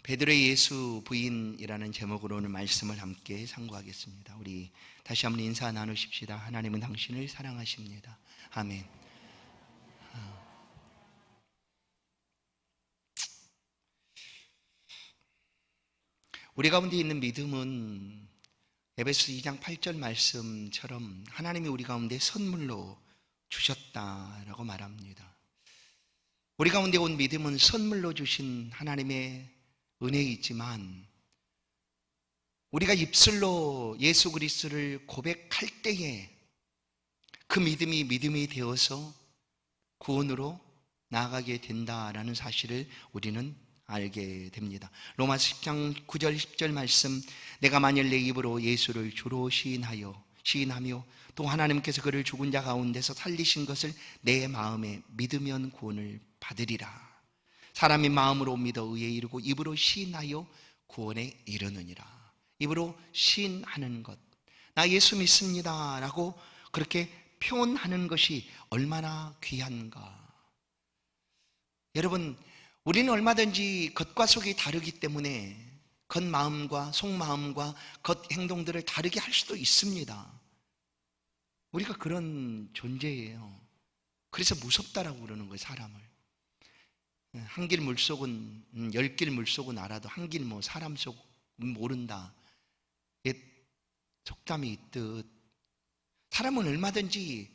베드로의 예수 부인이라는 제목으로 오늘 말씀을 함께 상고하겠습니다. 우리 다시 한번 인사 나누십시다. 하나님은 당신을 사랑하십니다. 아멘. 우리 가운데 있는 믿음은 에베소 2장 8절 말씀처럼 하나님이 우리 가운데 선물로 주셨다라고 말합니다. 우리 가운데 온 믿음은 선물로 주신 하나님의 은혜이지만 우리가 입술로 예수 그리스도를 고백할 때에 그 믿음이 되어서 구원으로 나아가게 된다라는 사실을 우리는 알게 됩니다. 로마서 10장 9절 10절 말씀, 내가 만일 내 입으로 예수를 주로 시인하며 또 하나님께서 그를 죽은 자 가운데서 살리신 것을 내 마음에 믿으면 구원을 받으리라. 사람이 마음으로 믿어 의에 이르고 입으로 시인하여 구원에 이르느니라. 입으로 시인하는 것, 나 예수 믿습니다 라고 그렇게 표현하는 것이 얼마나 귀한가. 여러분, 우리는 얼마든지 겉과 속이 다르기 때문에 겉마음과 속마음과 겉행동들을 다르게 할 수도 있습니다. 우리가 그런 존재예요. 그래서 무섭다라고 그러는 거예요, 사람을. 한 길 물속은 10길 물속은 알아도 한 길 사람 속 모른다. 옛 속담이 있듯 사람은 얼마든지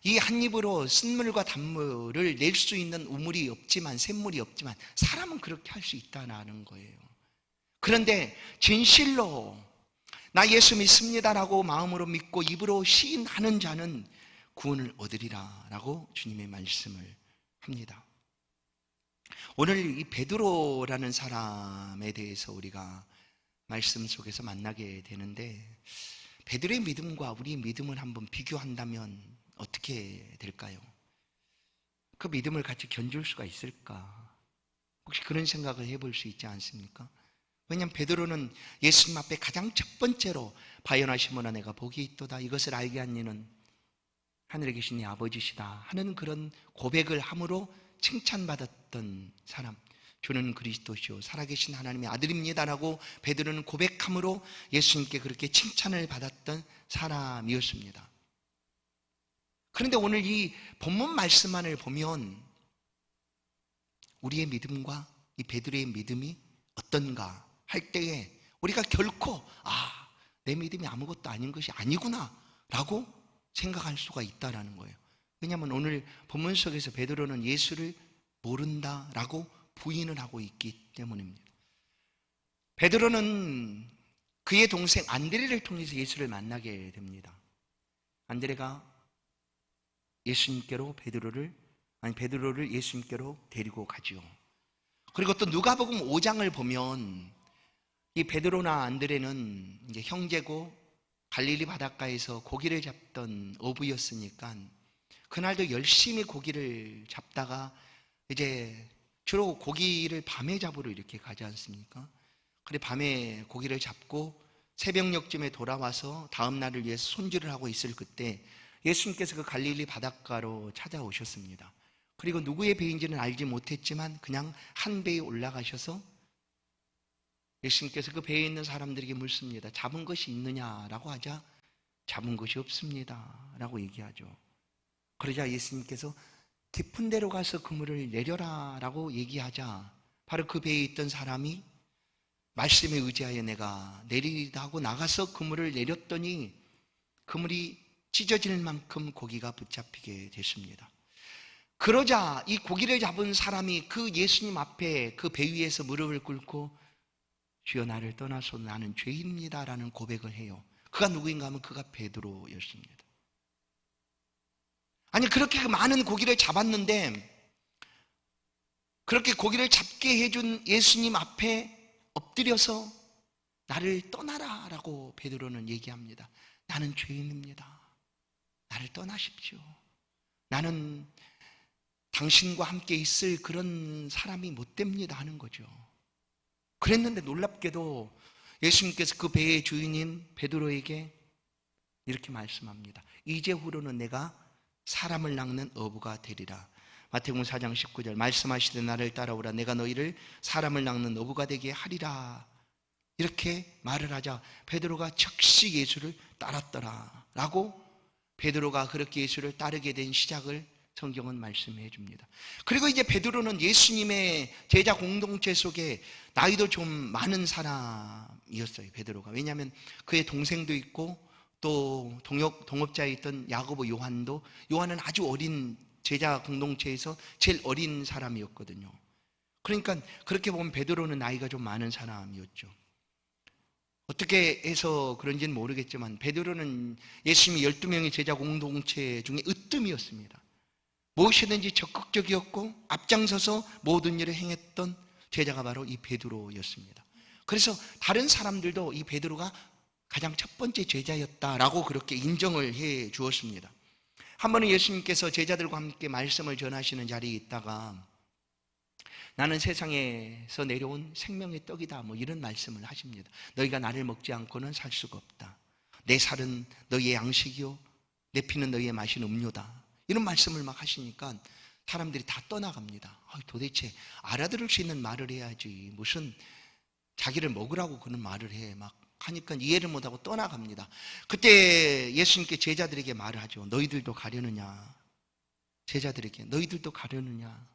이 한 입으로 쓴물과 단물을 낼 수 있는 우물이 없지만, 샘물이 없지만 사람은 그렇게 할 수 있다는 거예요. 그런데 진실로 나 예수 믿습니다라고 마음으로 믿고 입으로 시인하는 자는 구원을 얻으리라 라고 주님의 말씀을 합니다. 오늘 이 베드로라는 사람에 대해서 우리가 말씀 속에서 만나게 되는데, 베드로의 믿음과 우리의 믿음을 한번 비교한다면 어떻게 될까요? 그 믿음을 같이 견줄 수가 있을까? 혹시 그런 생각을 해볼 수 있지 않습니까? 왜냐하면 베드로는 예수님 앞에 가장 첫 번째로 바요나 시몬아 내가 복이 있도다, 이것을 알게 한 이는 하늘에 계신 네 아버지시다 하는 그런 고백을 함으로 칭찬받았던 사람, 주는 그리스도시요 살아계신 하나님의 아들입니다라고 베드로는 고백함으로 예수님께 그렇게 칭찬을 받았던 사람이었습니다. 그런데 오늘 이 본문 말씀만을 보면 우리의 믿음과 이 베드로의 믿음이 어떤가 할 때에 우리가 결코 내 믿음이 아무것도 아닌 것이 아니구나 라고 생각할 수가 있다는 거예요. 왜냐하면 오늘 본문 속에서 베드로는 예수를 모른다라고 부인을 하고 있기 때문입니다. 베드로는 그의 동생 안드레를 통해서 예수를 만나게 됩니다. 안드레가 베드로를 예수님께로 데리고 가죠. 그리고 또 누가복음 5장을 보면 이 베드로나 안드레는 이제 형제고 갈릴리 바닷가에서 고기를 잡던 어부였으니까 그날도 열심히 고기를 잡다가 이제 주로 고기를 밤에 잡으러 이렇게 가지 않습니까? 그래 밤에 고기를 잡고 새벽녘쯤에 돌아와서 다음 날을 위해서 손질을 하고 있을 그때 예수님께서 그 갈릴리 바닷가로 찾아오셨습니다. 그리고 누구의 배인지는 알지 못했지만 그냥 한 배에 올라가셔서 예수님께서 그 배에 있는 사람들에게 묻습니다. 잡은 것이 있느냐라고 하자 잡은 것이 없습니다 라고 얘기하죠. 그러자 예수님께서 깊은 데로 가서 그물을 내려라 라고 얘기하자 바로 그 배에 있던 사람이 말씀에 의지하여 내가 내리다 하고 나가서 그물을 내렸더니 그물이 찢어질 만큼 고기가 붙잡히게 됐습니다. 그러자 이 고기를 잡은 사람이 그 예수님 앞에 그 배 위에서 무릎을 꿇고 주여 나를 떠나서 나는 죄인입니다 라는 고백을 해요. 그가 누구인가 하면 그가 베드로였습니다. 아니 그렇게 많은 고기를 잡았는데 그렇게 고기를 잡게 해준 예수님 앞에 엎드려서 나를 떠나라 라고 베드로는 얘기합니다. 나는 죄인입니다. 나를 떠나십시오. 나는 당신과 함께 있을 그런 사람이 못 됩니다 하는 거죠. 그랬는데 놀랍게도 예수님께서 그 배의 주인인 베드로에게 이렇게 말씀합니다. 이제 후로는 내가 사람을 낚는 어부가 되리라. 마태복음 4장 19절 말씀하시되 나를 따라오라 내가 너희를 사람을 낚는 어부가 되게 하리라. 이렇게 말을 하자 베드로가 즉시 예수를 따랐더라 라고 베드로가 그렇게 예수를 따르게 된 시작을 성경은 말씀해 줍니다. 그리고 이제 베드로는 예수님의 제자 공동체 속에 나이도 좀 많은 사람이었어요. 베드로가. 왜냐하면 그의 동생도 있고 또 동업자에 있던 야고보, 요한은 아주 어린 제자 공동체에서 제일 어린 사람이었거든요. 그러니까 그렇게 보면 베드로는 나이가 좀 많은 사람이었죠. 어떻게 해서 그런지는 모르겠지만 베드로는 예수님이 12명의 제자 공동체 중에 으뜸이었습니다. 무엇이든지 적극적이었고 앞장서서 모든 일을 행했던 제자가 바로 이 베드로였습니다. 그래서 다른 사람들도 이 베드로가 가장 첫 번째 제자였다라고 그렇게 인정을 해 주었습니다. 한 번은 예수님께서 제자들과 함께 말씀을 전하시는 자리에 있다가 나는 세상에서 내려온 생명의 떡이다 이런 말씀을 하십니다. 너희가 나를 먹지 않고는 살 수가 없다. 내 살은 너희의 양식이요 내 피는 너희의 마시는 음료다. 이런 말씀을 막 하시니까 사람들이 다 떠나갑니다. 도대체 알아들을 수 있는 말을 해야지 무슨 자기를 먹으라고 그런 말을 해 막 하니까 이해를 못하고 떠나갑니다. 그때 예수님께 제자들에게 말을 하죠. 너희들도 가려느냐? 제자들에게 너희들도 가려느냐?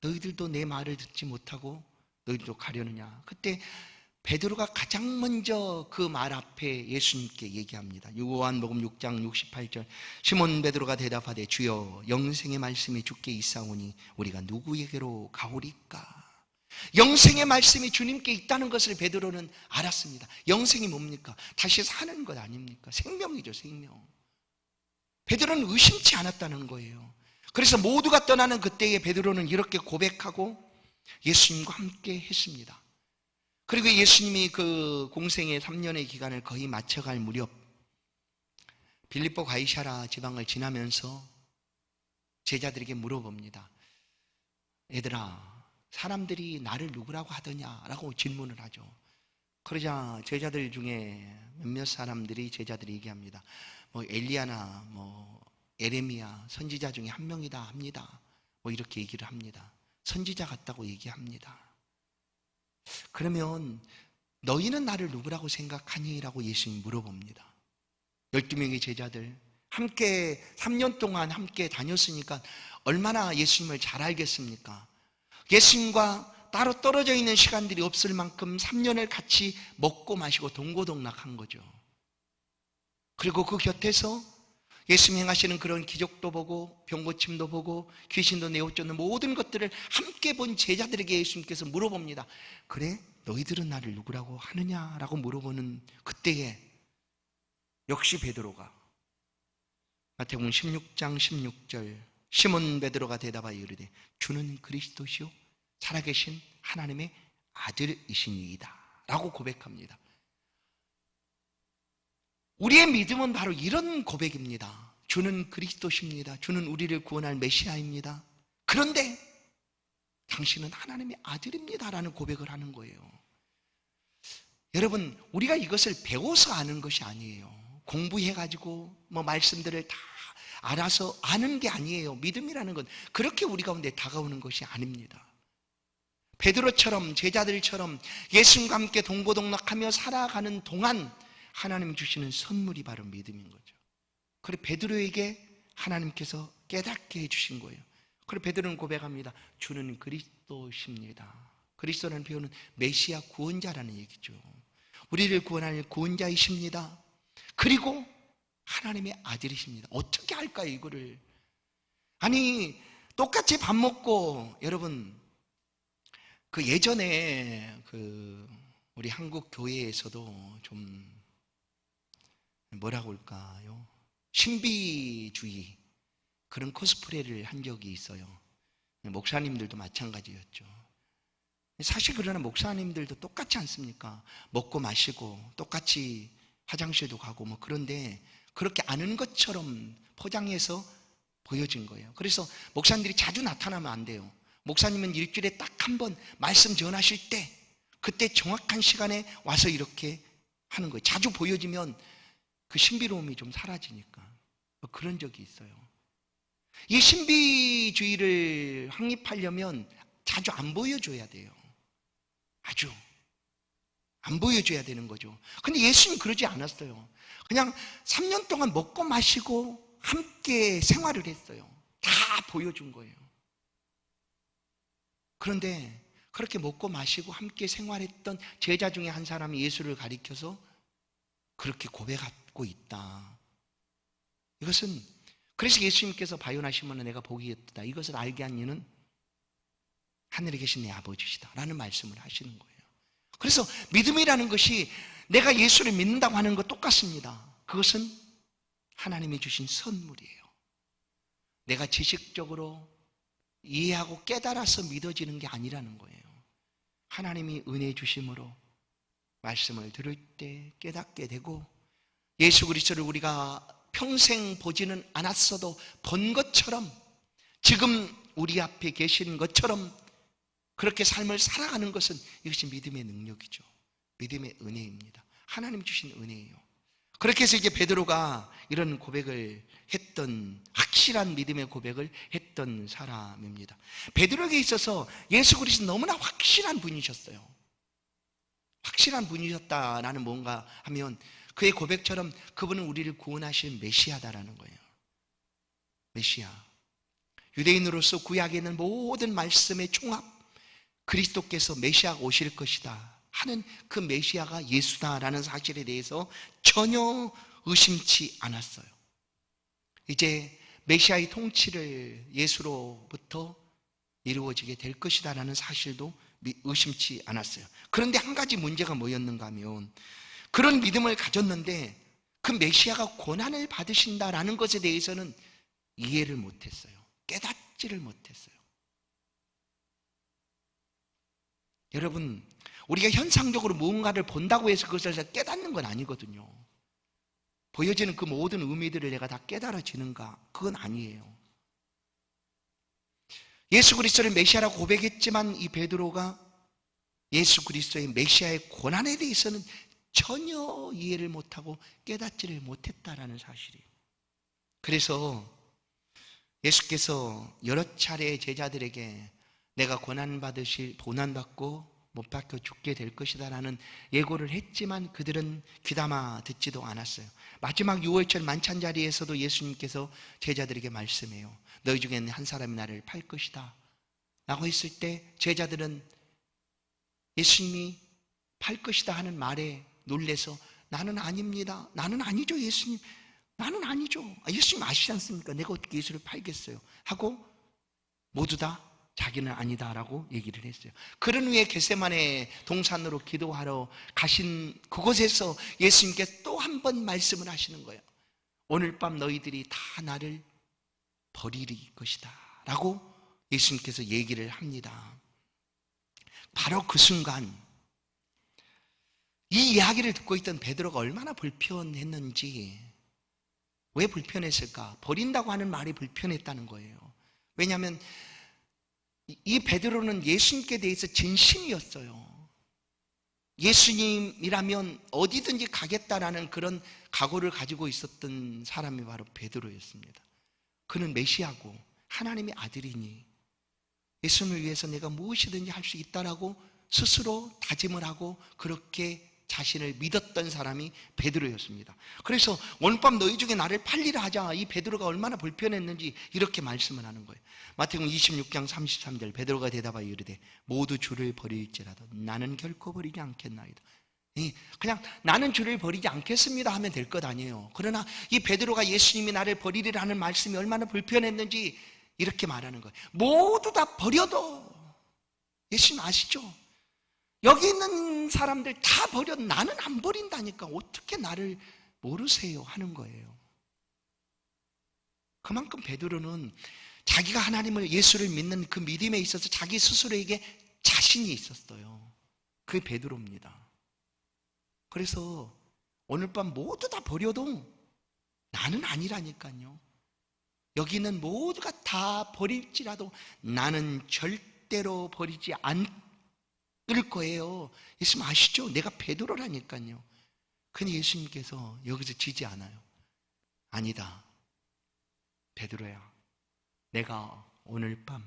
너희들도 내 말을 듣지 못하고 너희들도 가려느냐? 그때 베드로가 가장 먼저 그 말 앞에 예수님께 얘기합니다. 요한복음 6장 68절 시몬 베드로가 대답하되 주여 영생의 말씀이 주께 있사오니 우리가 누구에게로 가오리까? 영생의 말씀이 주님께 있다는 것을 베드로는 알았습니다. 영생이 뭡니까? 다시 사는 것 아닙니까? 생명이죠, 생명. 베드로는 의심치 않았다는 거예요. 그래서 모두가 떠나는 그때에 베드로는 이렇게 고백하고 예수님과 함께 했습니다. 그리고 예수님이 그 공생의 3년의 기간을 거의 마쳐갈 무렵 빌립보 가이사랴 지방을 지나면서 제자들에게 물어봅니다. 얘들아, 사람들이 나를 누구라고 하더냐라고 질문을 하죠. 그러자 제자들 중에 몇몇 사람들이 제자들이 얘기합니다. 엘리야나 에레미야 선지자 중에 한 명이다 합니다. 이렇게 얘기를 합니다. 선지자 같다고 얘기합니다. 그러면 너희는 나를 누구라고 생각하니? 라고 예수님이 물어봅니다. 12명의 제자들 함께 3년 동안 함께 다녔으니까 얼마나 예수님을 잘 알겠습니까? 예수님과 따로 떨어져 있는 시간들이 없을 만큼 3년을 같이 먹고 마시고 동고동락한 거죠. 그리고 그 곁에서 예수님 행하시는 그런 기적도 보고 병고침도 보고 귀신도 내어쫓는 모든 것들을 함께 본 제자들에게 예수님께서 물어봅니다. 그래? 너희들은 나를 누구라고 하느냐라고 물어보는 그때에 역시 베드로가 마태복음 16장 16절 시몬 베드로가 대답하여 이르되 주는 그리스도시요 살아계신 하나님의 아들이시니이다 라고 고백합니다. 우리의 믿음은 바로 이런 고백입니다. 주는 그리스도십니다. 주는 우리를 구원할 메시아입니다. 그런데 당신은 하나님의 아들입니다 라는 고백을 하는 거예요. 여러분, 우리가 이것을 배워서 아는 것이 아니에요. 공부해가지고 말씀들을 다 알아서 아는 게 아니에요. 믿음이라는 건 그렇게 우리 가운데 다가오는 것이 아닙니다. 베드로처럼 제자들처럼 예수님과 함께 동고동락하며 살아가는 동안 하나님 주시는 선물이 바로 믿음인 거죠. 그래 베드로에게 하나님께서 깨닫게 해주신 거예요. 그래 베드로는 고백합니다. 주는 그리스도십니다. 그리스도라는 표현은 메시아 구원자라는 얘기죠. 우리를 구원할 구원자이십니다. 그리고 하나님의 아들이십니다. 어떻게 할까요 이거를? 아니 똑같이 밥 먹고 여러분 그 예전에 우리 한국 교회에서도 좀 뭐라고 할까요? 신비주의 그런 코스프레를 한 적이 있어요. 목사님들도 마찬가지였죠. 사실 그러나 목사님들도 똑같지 않습니까? 먹고 마시고 똑같이 화장실도 가고 그런데 그렇게 아는 것처럼 포장해서 보여진 거예요. 그래서 목사님들이 자주 나타나면 안 돼요. 목사님은 일주일에 딱 한 번 말씀 전하실 때 그때 정확한 시간에 와서 이렇게 하는 거예요. 자주 보여지면 그 신비로움이 좀 사라지니까. 그런 적이 있어요. 이 신비주의를 확립하려면 자주 안 보여줘야 돼요. 아주 안 보여줘야 되는 거죠. 근데 예수님 그러지 않았어요. 그냥 3년 동안 먹고 마시고 함께 생활을 했어요. 다 보여준 거예요. 그런데 그렇게 먹고 마시고 함께 생활했던 제자 중에 한 사람이 예수를 가리켜서 그렇게 고백하고 있다. 이것은 그래서 예수님께서 바요나시몬은 내가 복이 있다. 이것을 알게 한 이는 하늘에 계신 내 아버지시다 라는 말씀을 하시는 거예요. 그래서 믿음이라는 것이 내가 예수를 믿는다고 하는 것 똑같습니다. 그것은 하나님이 주신 선물이에요. 내가 지식적으로 이해하고 깨달아서 믿어지는 게 아니라는 거예요. 하나님이 은혜 주심으로 말씀을 들을 때 깨닫게 되고 예수 그리스도를 우리가 평생 보지는 않았어도 본 것처럼 지금 우리 앞에 계신 것처럼 그렇게 삶을 살아가는 것은 이것이 믿음의 능력이죠. 믿음의 은혜입니다. 하나님 주신 은혜예요. 그렇게 해서 이제 베드로가 이런 고백을 했던, 확실한 믿음의 고백을 했던 사람입니다. 베드로에게 있어서 예수 그리스도는 너무나 확실한 분이셨어요. 확실한 분이셨다라는 뭔가 하면 그의 고백처럼 그분은 우리를 구원하실 메시아다라는 거예요. 메시아. 유대인으로서 구약에 있는 모든 말씀의 총합, 그리스도께서 메시아가 오실 것이다 하는 그 메시아가 예수다라는 사실에 대해서 전혀 의심치 않았어요. 이제 메시아의 통치를 예수로부터 이루어지게 될 것이다라는 사실도 의심치 않았어요. 그런데 한 가지 문제가 뭐였는가 하면 그런 믿음을 가졌는데 그 메시아가 고난을 받으신다라는 것에 대해서는 이해를 못했어요. 깨닫지를 못했어요. 여러분, 우리가 현상적으로 무언가를 본다고 해서 그것을 깨닫는 건 아니거든요. 보여지는 그 모든 의미들을 내가 다 깨달아지는가? 그건 아니에요. 예수 그리스도를 메시아라고 고백했지만 이 베드로가 예수 그리스도의 메시아의 고난에 대해서는 전혀 이해를 못하고 깨닫지를 못했다라는 사실이에요. 그래서 예수께서 여러 차례 제자들에게 내가 고난받고 못 박혀 죽게 될 것이다 라는 예고를 했지만 그들은 귀담아 듣지도 않았어요. 마지막 6월절 만찬 자리에서도 예수님께서 제자들에게 말씀해요. 너희 중에 한 사람이 나를 팔 것이다 라고 했을 때 제자들은 예수님이 팔 것이다 하는 말에 놀래서 나는 아닙니다. 나는 아니죠 예수님. 나는 아니죠. 예수님 아시지 않습니까? 내가 어떻게 예수를 팔겠어요? 하고 모두 다 자기는 아니다라고 얘기를 했어요. 그런 후에 겟세마네 동산으로 기도하러 가신 그곳에서 예수님께 또 한 번 말씀을 하시는 거예요. 오늘 밤 너희들이 다 나를 버릴 것이다 라고 예수님께서 얘기를 합니다. 바로 그 순간 이 이야기를 듣고 있던 베드로가 얼마나 불편했는지. 왜 불편했을까? 버린다고 하는 말이 불편했다는 거예요. 왜냐하면 이 베드로는 예수님께 대해서 진심이었어요. 예수님이라면 어디든지 가겠다라는 그런 각오를 가지고 있었던 사람이 바로 베드로였습니다. 그는 메시아고 하나님의 아들이니 예수님을 위해서 내가 무엇이든지 할 수 있다라고 스스로 다짐을 하고 그렇게 자신을 믿었던 사람이 베드로였습니다. 그래서 오늘 밤 너희 중에 나를 팔리라 하자 이 베드로가 얼마나 불편했는지 이렇게 말씀을 하는 거예요. 마태복음 26장 33절 베드로가 대답하여 이르되 모두 주를 버릴지라도 나는 결코 버리지 않겠나이다. 그냥 나는 주를 버리지 않겠습니다 하면 될 것 아니에요. 그러나 이 베드로가 예수님이 나를 버리리라 하는 말씀이 얼마나 불편했는지 이렇게 말하는 거예요. 모두 다 버려도 예수님 아시죠? 여기 있는 사람들 다 버려 나는 안 버린다니까 어떻게 나를 모르세요 하는 거예요. 그만큼 베드로는 자기가 하나님을 예수를 믿는 그 믿음에 있어서 자기 스스로에게 자신이 있었어요. 그게 베드로입니다. 그래서 오늘 밤 모두 다 버려도 나는 아니라니까요. 여기 있는 모두가 다 버릴지라도 나는 절대로 버리지 않을 거예요. 예수님 아시죠? 내가 베드로라니까요. 근데 예수님께서 여기서 지지 않아요. 아니다 베드로야 내가 오늘 밤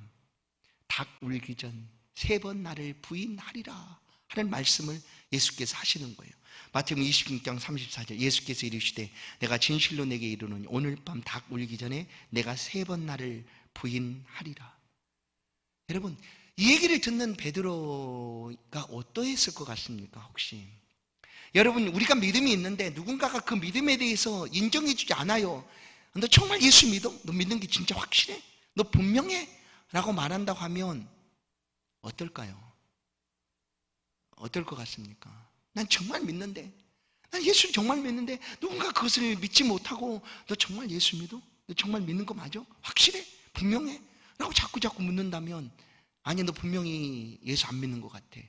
닭 울기 전 3번 나를 부인하리라 하는 말씀을 예수께서 하시는 거예요. 마태복음 26장 34절 예수께서 이르시되 내가 진실로 내게 이르노니 오늘 밤 닭 울기 전에 내가 3번 나를 부인하리라. 여러분, 이 얘기를 듣는 베드로가 어떠했을 것 같습니까? 혹시 여러분, 우리가 믿음이 있는데 누군가가 그 믿음에 대해서 인정해 주지 않아요. 너 정말 예수 믿어? 너 믿는 게 진짜 확실해? 너 분명해? 라고 말한다고 하면 어떨까요? 어떨 것 같습니까? 난 정말 믿는데, 난 예수를 정말 믿는데 누군가 그것을 믿지 못하고 너 정말 예수 믿어? 너 정말 믿는 거 맞아? 확실해? 분명해? 라고 자꾸 묻는다면, 아니 너 분명히 예수 안 믿는 것 같아,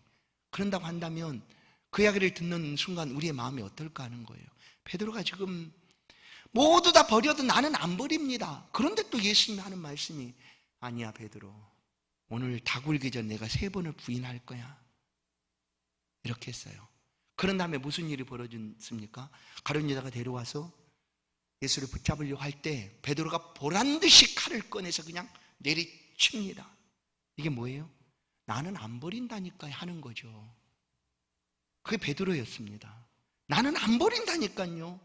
그런다고 한다면 그 이야기를 듣는 순간 우리의 마음이 어떨까 하는 거예요. 베드로가 지금 모두 다 버려도 나는 안 버립니다. 그런데 또 예수님이 하는 말씀이 아니야 베드로, 오늘 닭 울기 전 내가 3번을 부인할 거야, 이렇게 했어요. 그런 다음에 무슨 일이 벌어졌습니까? 가룟 유다가 데려와서 예수를 붙잡으려고 할 때 베드로가 보란듯이 칼을 꺼내서 그냥 내리칩니다. 이게 뭐예요? 나는 안 버린다니까 하는 거죠. 그게 베드로였습니다. 나는 안 버린다니까요.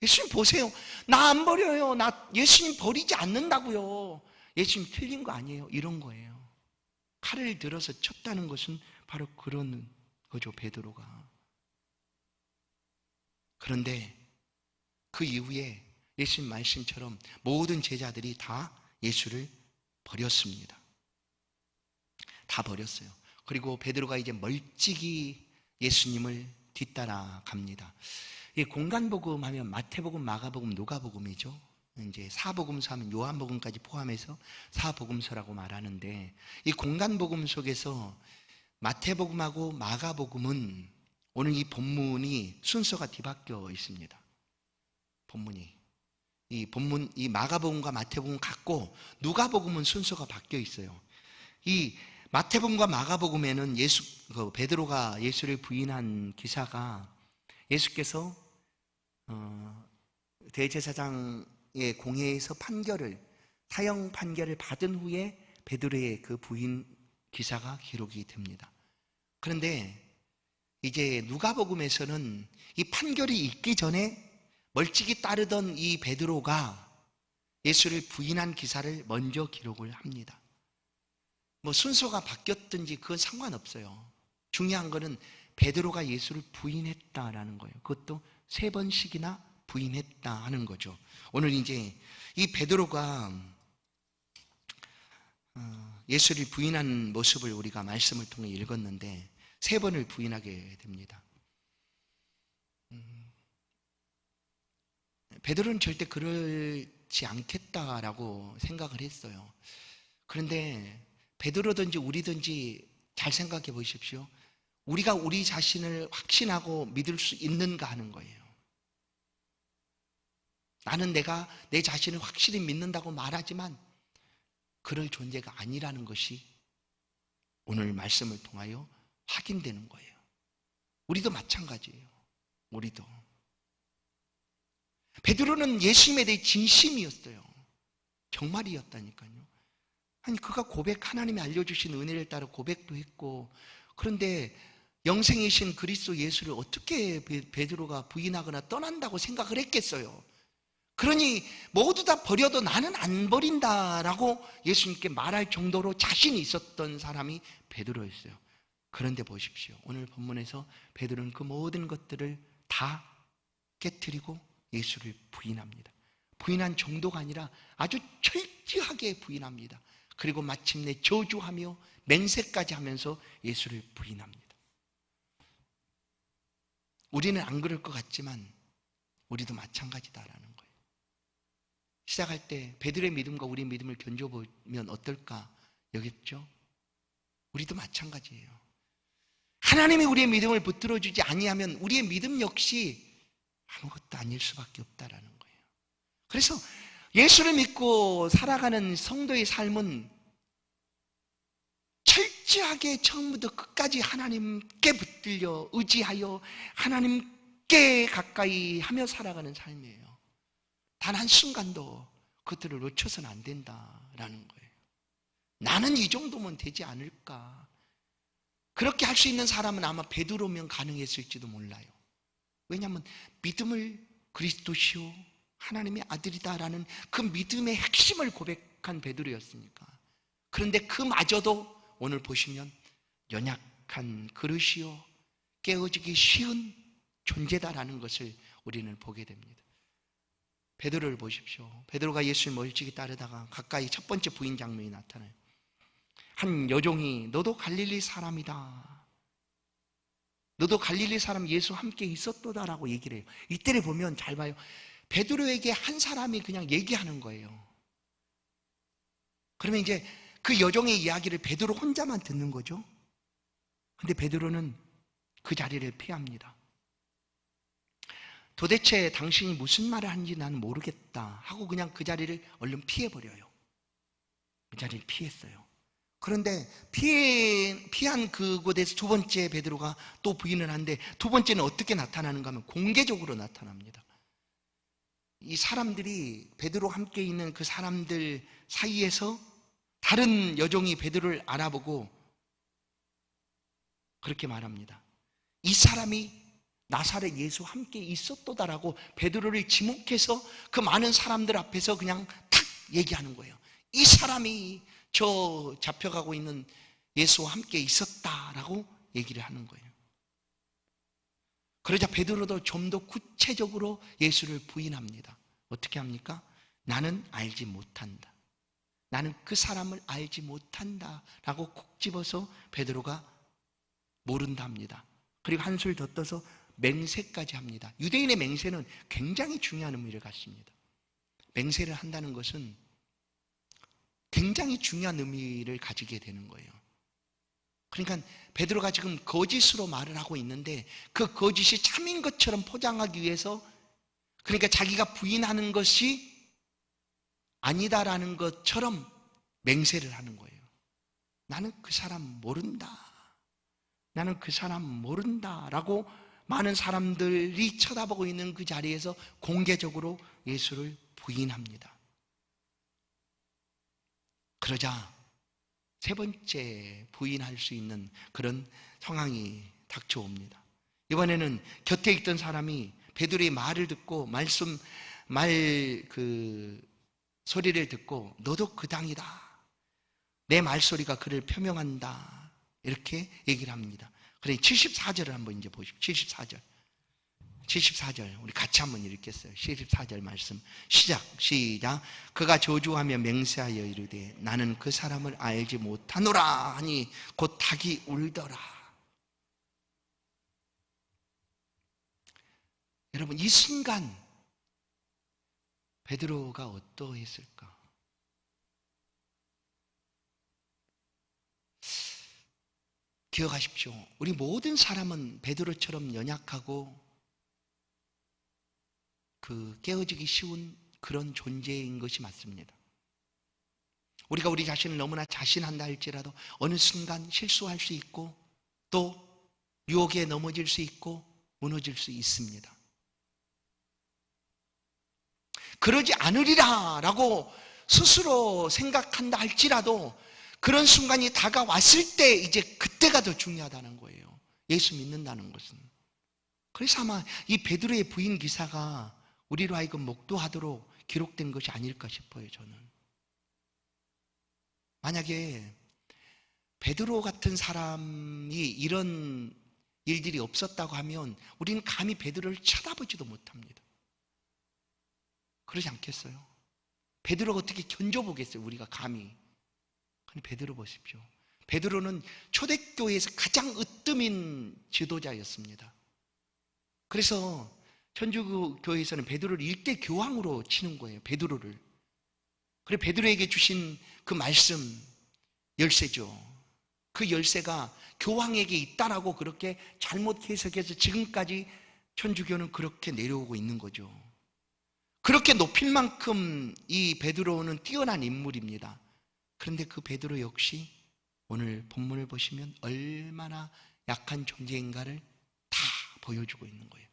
예수님 보세요, 나 안 버려요, 나 예수님 버리지 않는다고요, 예수님 틀린 거 아니에요, 이런 거예요. 칼을 들어서 쳤다는 것은 바로 그런 거죠, 베드로가. 그런데 그 이후에 예수님 말씀처럼 모든 제자들이 다 예수를 버렸습니다. 다 버렸어요. 그리고 베드로가 이제 멀찍이 예수님을 뒤따라 갑니다. 이 공간복음 하면 마태복음, 마가복음, 누가복음이죠. 이제 사복음서 하면 요한복음까지 포함해서 사복음서라고 말하는데, 이 공간복음 속에서 마태복음하고 마가복음은 오늘 이 본문이 순서가 뒤바뀌어 있습니다. 이 마가복음과 마태복음 같고 누가복음은 순서가 바뀌어 있어요. 이 마태복음과 마가복음에는 베드로가 예수를 부인한 기사가, 예수께서 대제사장의 공회에서 사형 판결을 받은 후에 베드로의 그 부인 기사가 기록이 됩니다. 그런데 이제 누가복음에서는 이 판결이 있기 전에 멀찍이 따르던 이 베드로가 예수를 부인한 기사를 먼저 기록을 합니다. 뭐 순서가 바뀌었든지 그건 상관없어요. 중요한 거는 베드로가 예수를 부인했다라는 거예요. 그것도 3번씩이나 부인했다 하는 거죠. 오늘 이제 이 베드로가 예수를 부인한 모습을 우리가 말씀을 통해 읽었는데 3번을 부인하게 됩니다. 베드로는 절대 그러지 않겠다라고 생각을 했어요. 그런데 베드로든지 우리든지 잘 생각해 보십시오. 우리가 우리 자신을 확신하고 믿을 수 있는가 하는 거예요. 나는 내가 내 자신을 확실히 믿는다고 말하지만 그럴 존재가 아니라는 것이 오늘 말씀을 통하여 확인되는 거예요. 우리도 마찬가지예요. 우리도. 베드로는 예수님에 대해 진심이었어요. 정말이었다니까요. 아니 그가 하나님이 알려주신 은혜를 따라 고백도 했고, 그런데 영생이신 그리스도 예수를 어떻게 베드로가 부인하거나 떠난다고 생각을 했겠어요. 그러니 모두 다 버려도 나는 안 버린다라고 예수님께 말할 정도로 자신이 있었던 사람이 베드로였어요. 그런데 보십시오, 오늘 본문에서 베드로는 그 모든 것들을 다 깨트리고 예수를 부인합니다. 부인한 정도가 아니라 아주 철저하게 부인합니다. 그리고 마침내 저주하며 맹세까지 하면서 예수를 부인합니다. 우리는 안 그럴 것 같지만 우리도 마찬가지다라는 거예요. 시작할 때 베드로의 믿음과 우리의 믿음을 견줘보면 어떨까 여겼죠? 우리도 마찬가지예요. 하나님이 우리의 믿음을 붙들어주지 아니하면 우리의 믿음 역시 아무것도 아닐 수밖에 없다라는 거예요. 그래서 예수를 믿고 살아가는 성도의 삶은 철저하게 처음부터 끝까지 하나님께 붙들려 의지하여 하나님께 가까이 하며 살아가는 삶이에요. 단 한순간도 그것들을 놓쳐서는 안 된다. 거예요. 나는 이 정도면 되지 않을까. 그렇게 할 수 있는 사람은 아마 베드로면 가능했을지도 몰라요. 왜냐하면 믿음을 그리스도시요 하나님의 아들이다라는 그 믿음의 핵심을 고백한 베드로였으니까. 그런데 그마저도 오늘 보시면 연약한 그릇이요 깨어지기 쉬운 존재다라는 것을 우리는 보게 됩니다. 베드로를 보십시오. 베드로가 예수를 멀찍이 따르다가 가까이 첫 번째 부인 장면이 나타나요. 한 여종이 너도 갈릴리 사람이다, 너도 갈릴리 사람 예수 함께 있었도다라고 얘기를 해요. 이때를 보면 잘 봐요. 베드로에게 한 사람이 그냥 얘기하는 거예요. 그러면 이제 그 여종의 이야기를 베드로 혼자만 듣는 거죠. 근데 베드로는 그 자리를 피합니다. 도대체 당신이 무슨 말을 하는지 나는 모르겠다 하고 그냥 그 자리를 얼른 피해버려요. 그 자리를 피했어요. 그런데 피한 그곳에서 두 번째 베드로가 또 부인을 하는데, 두 번째는 어떻게 나타나는가 하면 공개적으로 나타납니다. 이 사람들이, 베드로와 함께 있는 그 사람들 사이에서 다른 여종이 베드로를 알아보고 그렇게 말합니다. 이 사람이 나사렛 예수와 함께 있었도다라고 베드로를 지목해서 그 많은 사람들 앞에서 그냥 탁 얘기하는 거예요. 이 사람이 저 잡혀가고 있는 예수와 함께 있었다라고 얘기를 하는 거예요. 그러자 베드로도 좀 더 구체적으로 예수를 부인합니다. 어떻게 합니까? 나는 알지 못한다, 나는 그 사람을 알지 못한다 라고 콕 집어서 베드로가 모른다 합니다. 그리고 한술 더 떠서 맹세까지 합니다. 유대인의 맹세는 굉장히 중요한 의미를 갖습니다. 맹세를 한다는 것은 굉장히 중요한 의미를 가지게 되는 거예요. 그러니까 베드로가 지금 거짓으로 말을 하고 있는데 그 거짓이 참인 것처럼 포장하기 위해서, 그러니까 자기가 부인하는 것이 아니다라는 것처럼 맹세를 하는 거예요. 나는 그 사람 모른다, 나는 그 사람 모른다 라고 많은 사람들이 쳐다보고 있는 그 자리에서 공개적으로 예수를 부인합니다. 그러자 세 번째 부인할 수 있는 그런 상황이 닥쳐옵니다. 이번에는 곁에 있던 사람이 베드로의 말을 듣고 소리를 듣고 너도 그 당이다, 내 말소리가 그를 표명한다, 이렇게 얘기를 합니다. 그래 74절을 한번 이제 보십시오. 74절 우리 같이 한번 읽겠어요. 74절 말씀 시작. 그가 저주하며 맹세하여 이르되 나는 그 사람을 알지 못하노라 하니 곧 닭이 울더라. 여러분, 이 순간 베드로가 어떠했을까? 기억하십시오. 우리 모든 사람은 베드로처럼 연약하고 깨어지기 쉬운 그런 존재인 것이 맞습니다. 우리가 우리 자신을 너무나 자신한다 할지라도 어느 순간 실수할 수 있고 또 유혹에 넘어질 수 있고 무너질 수 있습니다. 그러지 않으리라 라고 스스로 생각한다 할지라도 그런 순간이 다가왔을 때 이제 그때가 더 중요하다는 거예요. 예수 믿는다는 것은. 그래서 아마 이 베드로의 부인 기사가 우리로 하여금 목도하도록 기록된 것이 아닐까 싶어요. 저는 만약에 베드로 같은 사람이 이런 일들이 없었다고 하면 우리는 감히 베드로를 쳐다보지도 못합니다. 그러지 않겠어요? 베드로가 어떻게 견뎌보겠어요, 우리가 감히. 근데 베드로 보십시오. 베드로는 초대교회에서 가장 으뜸인 지도자였습니다. 그래서 천주교회에서는 베드로를 일대 교황으로 치는 거예요. 베드로를. 그래 베드로에게 주신 그 말씀, 열쇠죠. 그 열쇠가 교황에게 있다라고 그렇게 잘못 해석해서 지금까지 천주교는 그렇게 내려오고 있는 거죠. 그렇게 높일 만큼 이 베드로는 뛰어난 인물입니다. 그런데 그 베드로 역시 오늘 본문을 보시면 얼마나 약한 존재인가를 다 보여주고 있는 거예요.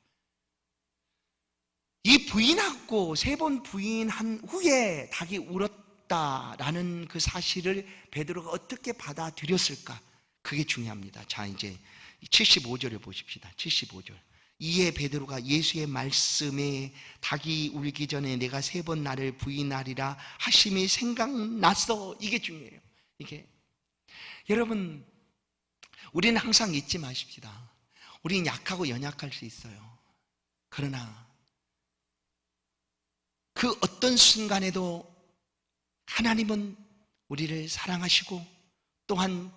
이 부인하고 세 번 부인한 후에 닭이 없다라는 그 사실을 베드로가 어떻게 받아들였을까? 그게 중요합니다. 자, 이제 75절을 보십시다. 75절. 이에 베드로가 예수의 말씀에 닭이 울기 전에 내가 3번 나를 부인하리라 하심이 생각났어. 이게 중요해요. 이게 여러분, 우리는 항상 잊지 마십시다. 우리는 약하고 연약할 수 있어요. 그러나 그 어떤 순간에도 하나님은 우리를 사랑하시고, 또한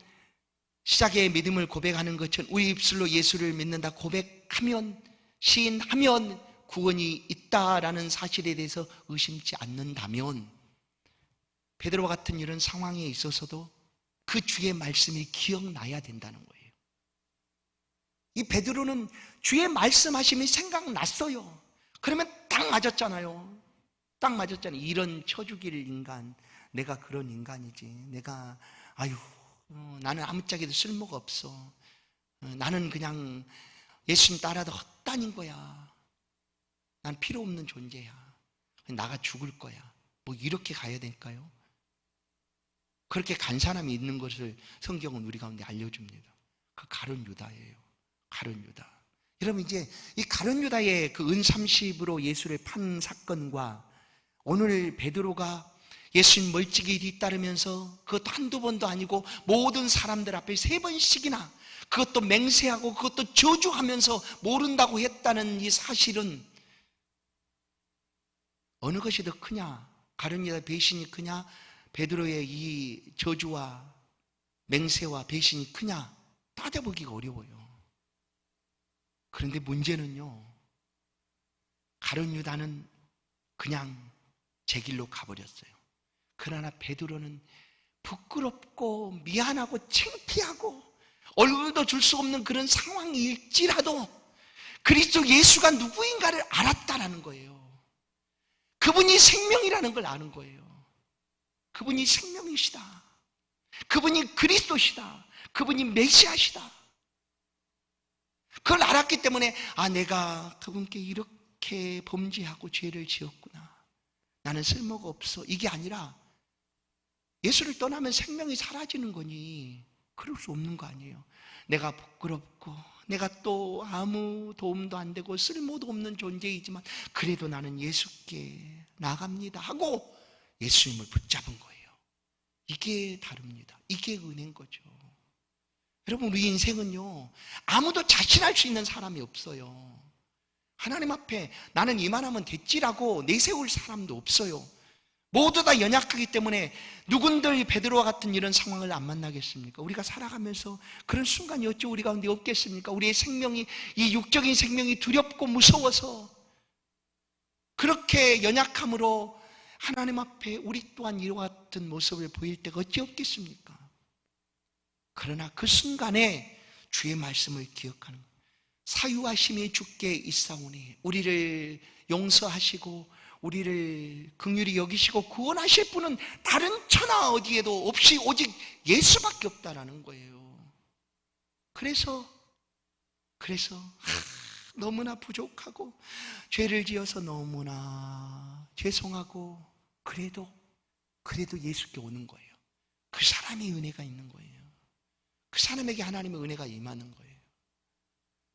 시작의 믿음을 고백하는 것처럼 우리 입술로 예수를 믿는다 고백하면, 시인하면 구원이 있다라는 사실에 대해서 의심치 않는다면, 베드로와 같은 이런 상황에 있어서도 그 주의 말씀이 기억나야 된다는 거예요. 이 베드로는 주의 말씀하심이 생각났어요. 그러면 딱 맞았잖아요. 딱 맞았잖아요. 이런 쳐죽일 인간, 내가 그런 인간이지. 내가 나는 아무짝에도 쓸모가 없어. 나는 그냥 예수님 따라도 헛다닌 거야. 난 필요 없는 존재야. 나가 죽을 거야. 뭐 이렇게 가야 될까요? 그렇게 간 사람이 있는 것을 성경은 우리 가운데 알려줍니다. 그 가룟 유다예요. 가룟 유다. 여러분, 이제 이 가룟 유다의 그 은 30으로 예수를 판 사건과 오늘 베드로가 예수님 멀찍이 뒤따르면서, 그것도 한두 번도 아니고 모든 사람들 앞에 3번씩이나, 그것도 맹세하고 그것도 저주하면서 모른다고 했다는 이 사실은 어느 것이 더 크냐? 가룟 유다의 배신이 크냐? 베드로의 이 저주와 맹세와 배신이 크냐? 따져보기가 어려워요. 그런데 문제는요, 가룟 유다는 그냥 제 길로 가버렸어요. 그러나 베드로는 부끄럽고 미안하고 창피하고 얼굴도 줄 수 없는 그런 상황일지라도 그리스도 예수가 누구인가를 알았다라는 거예요. 그분이 생명이라는 걸 아는 거예요. 그분이 생명이시다. 그분이 그리스도시다. 그분이 메시아시다. 그걸 알았기 때문에 내가 그분께 이렇게 범죄하고 죄를 지었구나. 나는 쓸모가 없어. 이게 아니라 예수를 떠나면 생명이 사라지는 거니 그럴 수 없는 거 아니에요. 내가 부끄럽고 내가 또 아무 도움도 안 되고 쓸모도 없는 존재이지만 그래도 나는 예수께 나갑니다 하고 예수님을 붙잡은 거예요. 이게 다릅니다. 이게 은혜인 거죠. 여러분, 우리 인생은요, 아무도 자신할 수 있는 사람이 없어요. 하나님 앞에 나는 이만하면 됐지라고 내세울 사람도 없어요. 모두 다 연약하기 때문에 누군들 베드로와 같은 이런 상황을 안 만나겠습니까? 우리가 살아가면서 그런 순간이 어찌 우리 가운데 없겠습니까? 우리의 생명이, 이 육적인 생명이 두렵고 무서워서 그렇게 연약함으로 하나님 앞에 우리 또한 이와 같은 모습을 보일 때가 어찌 없겠습니까? 그러나 그 순간에 주의 말씀을 기억하는 거예요. 사유하심이 주께 있사오니, 우리를 용서하시고 우리를 긍휼히 여기시고 구원하실 분은 다른 천하 어디에도 없이 오직 예수밖에 없다라는 거예요. 그래서 너무나 부족하고 죄를 지어서 너무나 죄송하고 그래도 예수께 오는 거예요. 그 사람의 은혜가 있는 거예요. 그 사람에게 하나님의 은혜가 임하는 거예요.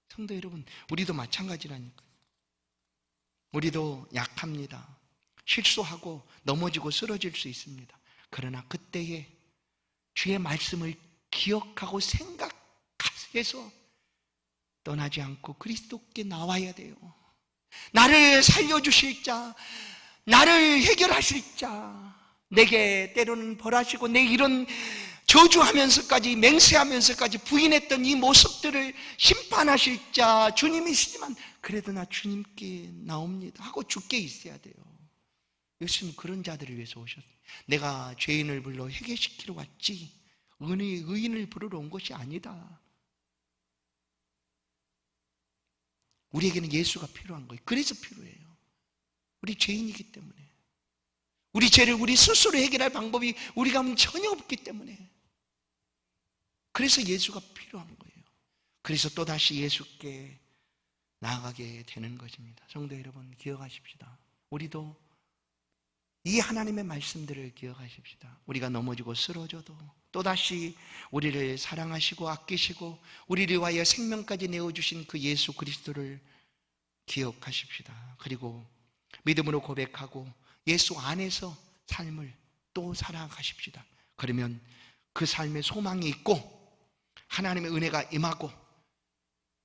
성도 여러분, 우리도 마찬가지라니까요. 우리도 약합니다. 실수하고 넘어지고 쓰러질 수 있습니다. 그러나 그때에 주의 말씀을 기억하고 생각해서 떠나지 않고 그리스도께 나와야 돼요. 나를 살려주실 자, 나를 해결하실 자, 내게 때로는 벌하시고 내 이런 저주하면서까지 맹세하면서까지 부인했던 이 모습들을 심판하실 자 주님이시지만 그래도 나 주님께 나옵니다 하고 주께 있어야 돼요. 예수님은 그런 자들을 위해서 오셨어요. 내가 죄인을 불러 회개시키러 왔지 의인을 부르러 온 것이 아니다. 우리에게는 예수가 필요한 거예요. 그래서 필요해요. 우리 죄인이기 때문에, 우리 죄를 우리 스스로 해결할 방법이 우리 가운데 전혀 없기 때문에, 그래서 예수가 필요한 거예요. 그래서 또다시 예수께 나아가게 되는 것입니다. 성도 여러분, 기억하십시다. 우리도 이 하나님의 말씀들을 기억하십시다. 우리가 넘어지고 쓰러져도 또다시 우리를 사랑하시고 아끼시고 우리를 위하여 생명까지 내어주신 그 예수 그리스도를 기억하십시다. 그리고 믿음으로 고백하고 예수 안에서 삶을 또 살아가십시다. 그러면 그 삶에 소망이 있고 하나님의 은혜가 임하고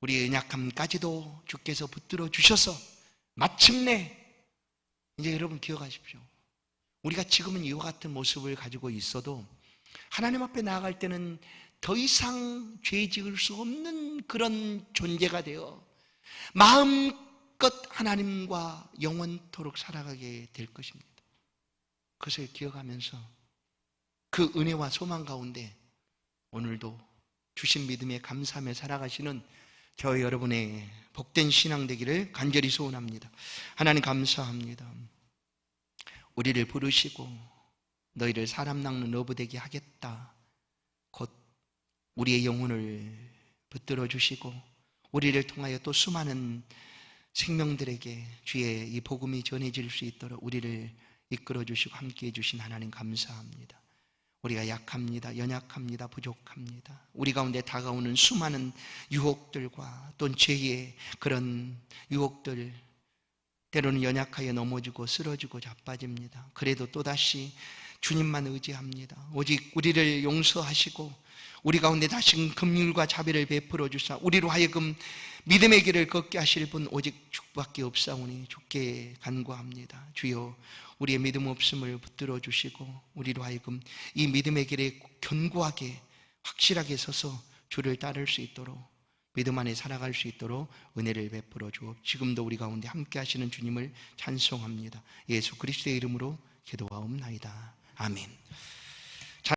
우리의 연약함까지도 주께서 붙들어 주셔서 마침내, 이제 여러분 기억하십시오. 우리가 지금은 이와 같은 모습을 가지고 있어도 하나님 앞에 나아갈 때는 더 이상 죄 지을 수 없는 그런 존재가 되어 마음껏 하나님과 영원토록 살아가게 될 것입니다. 그것을 기억하면서 그 은혜와 소망 가운데 오늘도 주신 믿음에 감사하며 살아가시는 저 여러분의 복된 신앙 되기를 간절히 소원합니다. 하나님 감사합니다. 우리를 부르시고 너희를 사람 낚는 어부 되게 하겠다. 곧 우리의 영혼을 붙들어 주시고 우리를 통하여 또 수많은 생명들에게 주의 이 복음이 전해질 수 있도록 우리를 이끌어 주시고 함께해 주신 하나님 감사합니다. 우리가 약합니다. 연약합니다. 부족합니다. 우리 가운데 다가오는 수많은 유혹들과 또는 죄의 그런 유혹들, 때로는 연약하여 넘어지고 쓰러지고 자빠집니다. 그래도 또다시 주님만 의지합니다. 오직 우리를 용서하시고 우리 가운데 다시 긍휼과 자비를 베풀어 주사 우리로 하여금 믿음의 길을 걷게 하실 분 오직 주밖에 없사오니 주께 간구합니다. 주여 우리의 믿음 없음을 붙들어 주시고 우리로 하여금 이 믿음의 길에 견고하게 확실하게 서서 주를 따를 수 있도록 믿음 안에 살아갈 수 있도록 은혜를 베풀어 주옵. 지금도 우리 가운데 함께 하시는 주님을 찬송합니다. 예수 그리스도의 이름으로 기도하옵나이다. 아멘.